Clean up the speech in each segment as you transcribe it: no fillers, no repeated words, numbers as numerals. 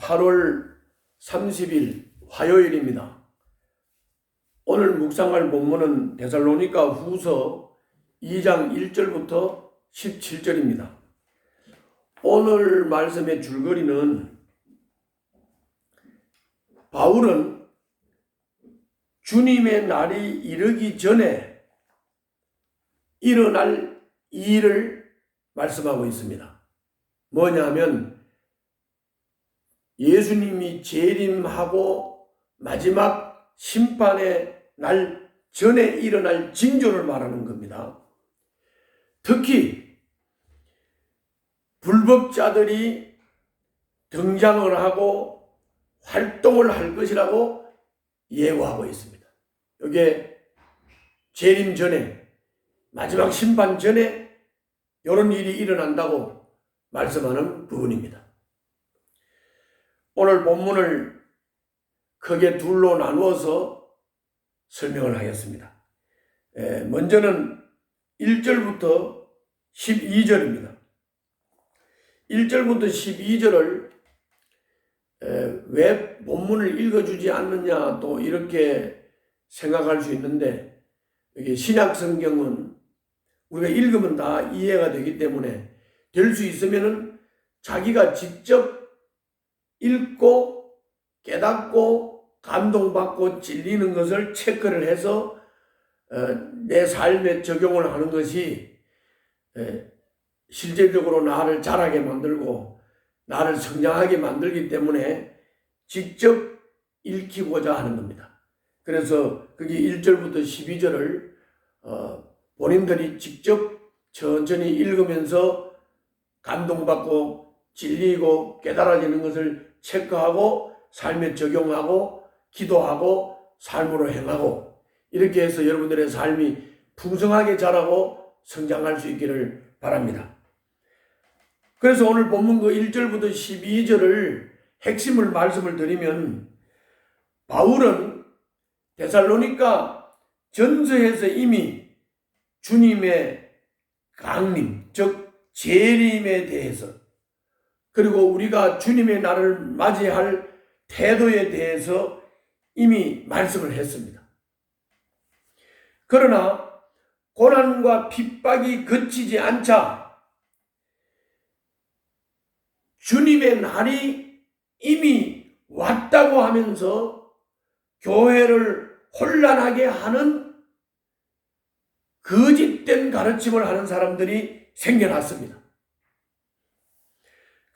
8월 30일 화요일입니다. 오늘 묵상할 본문은 데살로니가 후서 2장 1절부터 17절입니다. 오늘 말씀의 줄거리는 바울은 주님의 날이 이르기 전에 일어날 일을 말씀하고 있습니다. 뭐냐면 예수님이 재림하고 마지막 심판의 날 전에 일어날 징조를 말하는 겁니다. 특히 불법자들이 등장을 하고 활동을 할 것이라고 예고하고 있습니다. 이게 재림 전에, 마지막 심판 전에 이런 일이 일어난다고 말씀하는 부분입니다. 오늘 본문을 크게 둘로 나누어서 설명을 하겠습니다. 먼저는 1절부터 12절입니다. 1절부터 12절을 왜 본문을 읽어주지 않느냐 또 이렇게 생각할 수 있는데, 이게 신약 성경은 우리가 읽으면 다 이해가 되기 때문에 될 수 있으면은 자기가 직접 읽고 깨닫고 감동받고 찔리는 것을 체크를 해서 내 삶에 적용을 하는 것이 실제적으로 나를 자라게 만들고 나를 성장하게 만들기 때문에 직접 읽히고자 하는 겁니다. 그래서 그게 1절부터 12절을 본인들이 직접 천천히 읽으면서 감동받고 진리고 깨달아지는 것을 체크하고 삶에 적용하고 기도하고 삶으로 행하고, 이렇게 해서 여러분들의 삶이 풍성하게 자라고 성장할 수 있기를 바랍니다. 그래서 오늘 본문 그 1절부터 12절을 핵심을 말씀을 드리면, 바울은 데살로니가 전서에서 이미 주님의 강림, 즉 재림에 대해서, 그리고 우리가 주님의 날을 맞이할 태도에 대해서 이미 말씀을 했습니다. 그러나 고난과 핍박이 그치지 않자 주님의 날이 이미 왔다고 하면서 교회를 혼란하게 하는 거짓된 가르침을 하는 사람들이 생겨났습니다.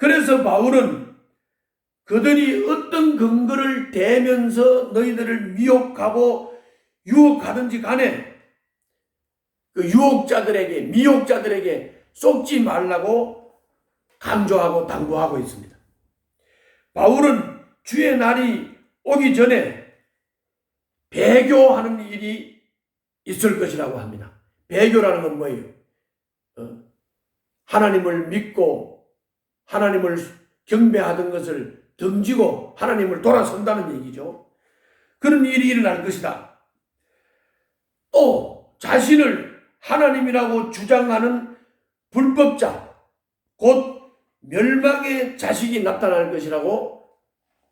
그래서 바울은 그들이 어떤 근거를 대면서 너희들을 미혹하고 유혹하든지 간에 그 유혹자들에게, 미혹자들에게 속지 말라고 강조하고 당부하고 있습니다. 바울은 주의 날이 오기 전에 배교하는 일이 있을 것이라고 합니다. 배교라는 건 뭐예요? 하나님을 믿고 하나님을 경배하던 것을 던지고 하나님을 돌아선다는 얘기죠. 그런 일이 일어날 것이다. 또 자신을 하나님이라고 주장하는 불법자, 곧 멸망의 자식이 나타날 것이라고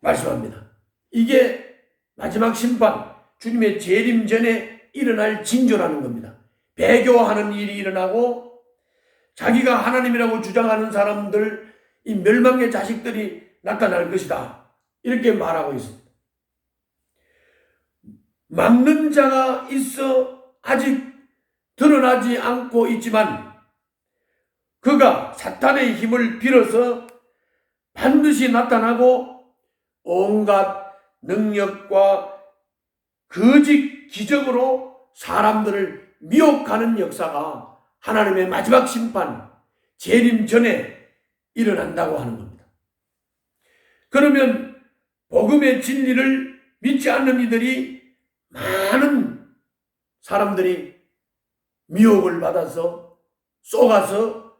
말씀합니다. 이게 마지막 심판, 주님의 재림 전에 일어날 징조라는 겁니다. 배교하는 일이 일어나고 자기가 하나님이라고 주장하는 사람들, 이 멸망의 자식들이 나타날 것이다, 이렇게 말하고 있습니다. 막는 자가 있어 아직 드러나지 않고 있지만 그가 사탄의 힘을 빌어서 반드시 나타나고 온갖 능력과 거짓 기적으로 사람들을 미혹하는 역사가 하나님의 마지막 심판, 재림 전에 일어난다고 하는 겁니다. 그러면 복음의 진리를 믿지 않는 이들이, 많은 사람들이 미혹을 받아서 속아서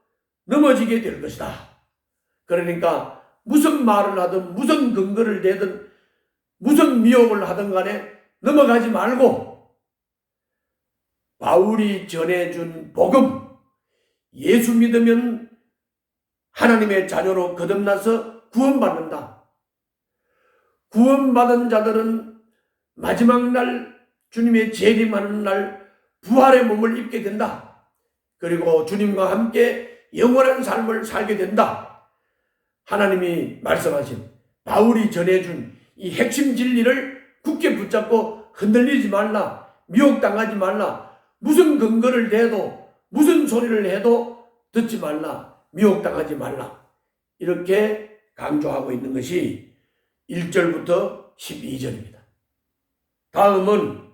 넘어지게 될 것이다. 그러니까 무슨 말을 하든 무슨 근거를 대든 무슨 미혹을 하든 간에 넘어가지 말고 바울이 전해준 복음, 예수 믿으면 하나님의 자녀로 거듭나서 구원받는다. 구원받은 자들은 마지막 날 주님의 재림하는 날 부활의 몸을 입게 된다. 그리고 주님과 함께 영원한 삶을 살게 된다. 하나님이 말씀하신 바울이 전해준 이 핵심 진리를 굳게 붙잡고 흔들리지 말라. 미혹당하지 말라. 무슨 근거를 대도 무슨 소리를 해도 듣지 말라. 미혹당하지 말라. 이렇게 강조하고 있는 것이 1절부터 12절입니다. 다음은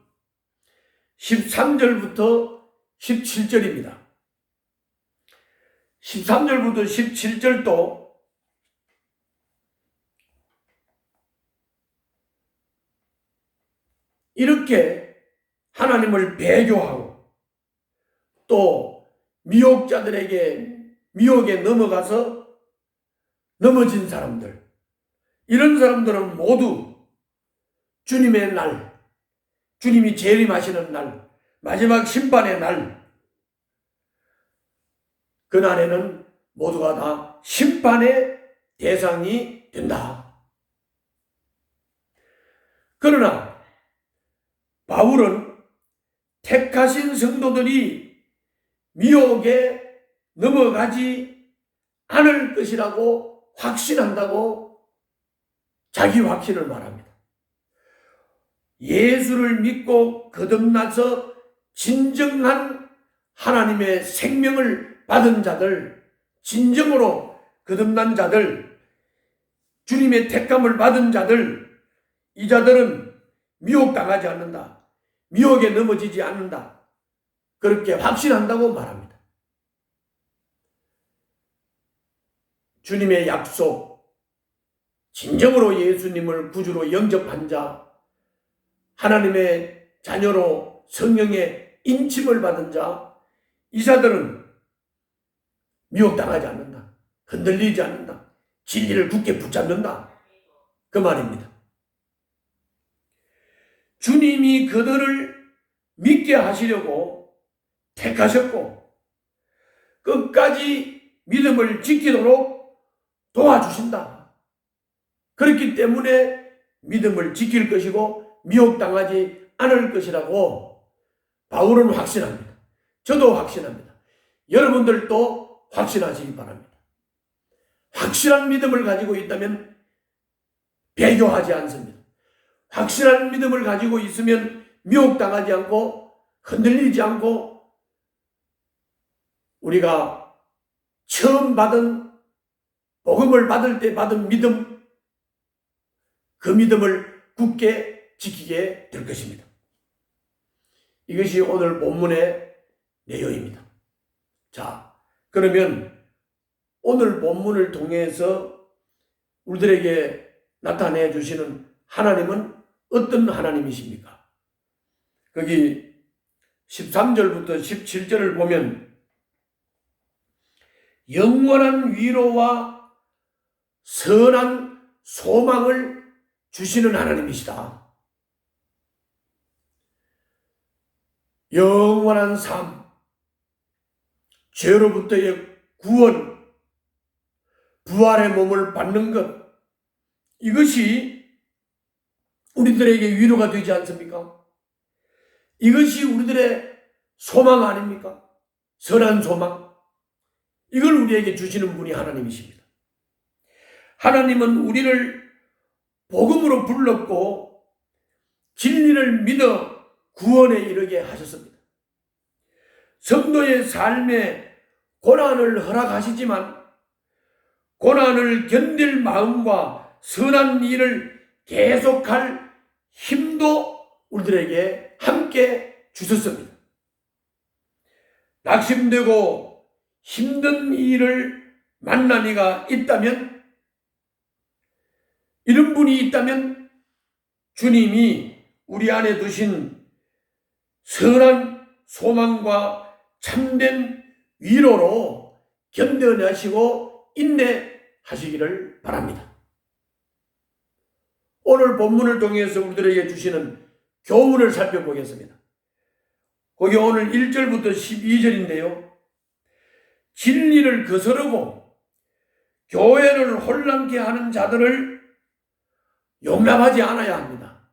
13절부터 17절입니다. 13절부터 17절도 이렇게 하나님을 배교하고 또 미혹자들에게 미혹에 넘어가서 넘어진 사람들, 이런 사람들은 모두 주님의 날, 주님이 재림하시는 날, 마지막 심판의 날, 그날에는 모두가 다 심판의 대상이 된다. 그러나 바울은 택하신 성도들이 미혹에 넘어가지 않을 것이라고 확신한다고 자기 확신을 말합니다. 예수를 믿고 거듭나서 진정한 하나님의 생명을 받은 자들, 진정으로 거듭난 자들, 주님의 택감을 받은 자들, 이 자들은 미혹당하지 않는다. 미혹에 넘어지지 않는다. 그렇게 확신한다고 말합니다. 주님의 약속, 진정으로 예수님을 구주로 영접한 자, 하나님의 자녀로 성령의 인침을 받은 자, 이 자들은 미혹당하지 않는다. 흔들리지 않는다. 진리를 굳게 붙잡는다. 그 말입니다. 주님이 그들을 믿게 하시려고 택하셨고 끝까지 믿음을 지키도록 도와주신다. 그렇기 때문에 믿음을 지킬 것이고 미혹당하지 않을 것이라고 바울은 확신합니다. 저도 확신합니다. 여러분들도 확신하시기 바랍니다. 확실한 믿음을 가지고 있다면 배교하지 않습니다. 확실한 믿음을 가지고 있으면 미혹당하지 않고 흔들리지 않고 우리가 처음 받은 복음을 받을 때 받은 믿음, 그 믿음을 굳게 지키게 될 것입니다. 이것이 오늘 본문의 내용입니다. 자, 그러면 오늘 본문을 통해서 우리들에게 나타내 주시는 하나님은 어떤 하나님이십니까? 거기 13절부터 17절을 보면 영원한 위로와 선한 소망을 주시는 하나님이시다. 영원한 삶, 죄로부터의 구원, 부활의 몸을 받는 것, 이것이 우리들에게 위로가 되지 않습니까? 이것이 우리들의 소망 아닙니까? 선한 소망. 이걸 우리에게 주시는 분이 하나님이십니다. 하나님은 우리를 복음으로 불렀고 진리를 믿어 구원에 이르게 하셨습니다. 성도의 삶에 고난을 허락하시지만 고난을 견딜 마음과 선한 일을 계속할 힘도 우리들에게 함께 주셨습니다. 낙심되고 힘든 일을 만난 이가 있다면, 이런 분이 있다면 주님이 우리 안에 두신 선한 소망과 참된 위로로 견뎌내시고 인내하시기를 바랍니다. 오늘 본문을 통해서 우리들에게 주시는 교훈을 살펴보겠습니다. 거기 오늘 1절부터 12절인데요. 진리를 거스르고 교회를 혼란케 하는 자들을 용납하지 않아야 합니다.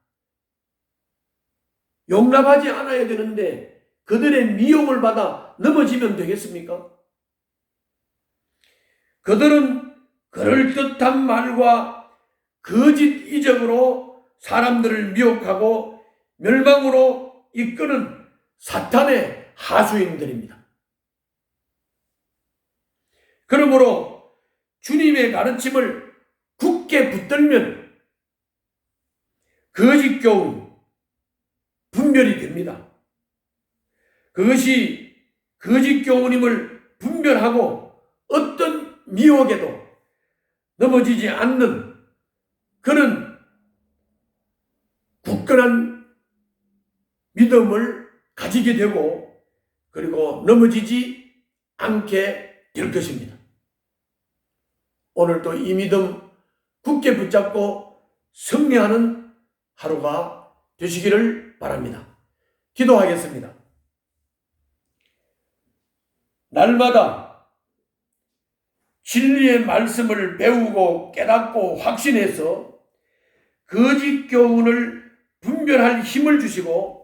용납하지 않아야 되는데 그들의 미혹을 받아 넘어지면 되겠습니까? 그들은 그럴듯한 말과 거짓 이적으로 사람들을 미혹하고 멸망으로 이끄는 사탄의 하수인들입니다. 그러므로 주님의 가르침을 굳게 붙들면 거짓 교훈 분별이 됩니다. 그것이 거짓 교훈임을 분별하고 어떤 미혹에도 넘어지지 않는 그런 굳건한 믿음을 가지게 되고 그리고 넘어지지 않게 될 것입니다. 오늘도 이 믿음 굳게 붙잡고 승리하는 하루가 되시기를 바랍니다. 기도하겠습니다. 날마다 진리의 말씀을 배우고 깨닫고 확신해서 거짓 교훈을 분별할 힘을 주시고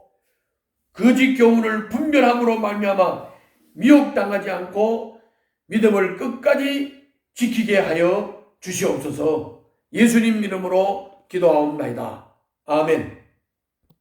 거짓 교훈을 분별함으로 말미암아 미혹당하지 않고 믿음을 끝까지 지키게 하여 주시옵소서. 예수님 이름으로 기도하옵나이다. 아멘.